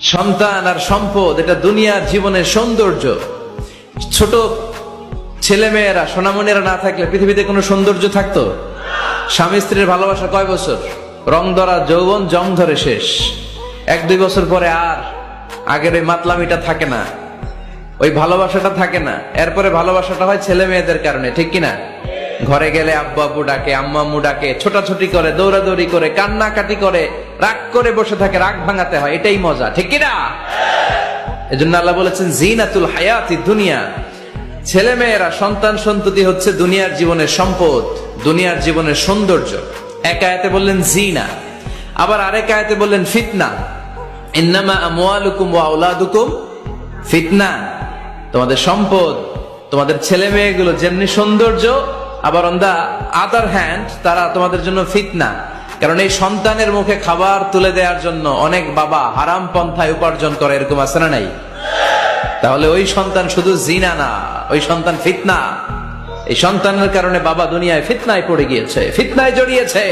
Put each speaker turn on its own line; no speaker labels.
সন্তান আর সম্পদ এটা দুনিয়ার জীবনের সৌন্দর্য। ছোট ছেলে মেয়েরা সোনামণিরা না থাকলে পৃথিবীতে কোনো সৌন্দর্য থাকতো? স্বামী স্ত্রীর ভালোবাসা কয় বছর? রং ধরা যৌবন জং ধরে শেষ। 1-2 বছর পরে আর আগের ওই মাতলামিটা থাকে না, ওই ভালোবাসাটা থাকে না। এরপরে ভালোবাসাটা হয় ছেলে মেয়েদের কারণে, ঠিক কিনা? ঘরে গেলে আব্বু আব্বু ডাকে, আম্মু আম্মু ডাকে, ছোটাছুটি করে, দৌড়াদৌড়ি করে, কান্নাকাটি করে, রাগ করে বসে থাকে, রাগ ভাঙাতে হয়, এটাই মজা, ঠিক কিনা? এজন্য আল্লাহ বলেছেন জিনাতুল হায়াতি দুনিয়া। ছেলে মেয়েরা, সন্তান সন্ততি হচ্ছে দুনিয়ার জীবনের সম্পদ, দুনিয়ার জীবনের সৌন্দর্য। এক আয়াতে বললেন জিনা, আবার আরেক আয়াতে বললেন ফিতনা। ইন্নামা আমওয়ালুকুম ওয়া আওলাদুকুম ফিতনা। তোমাদের সম্পদ, তোমাদের ছেলে মেয়েগুলো যেমনি সৌন্দর্য, আবার অন দা আদার হ্যান্ড তারা তোমাদের জন্য ফিতনা। কারণ এই সন্তানের মুখে খাবার তুলে দেওয়ার জন্য অনেক বাবা হারাম পন্থায় উপার্জন করে, এরকম আছে না নাই? তাহলে ওই সন্তান শুধু জিনা না, ওই সন্তান ফিতনা। এই সন্তানের কারণে বাবা দুনিয়ায় ফিতনায় পড়ে গিয়েছে, ফিতনায় জড়িয়েছে।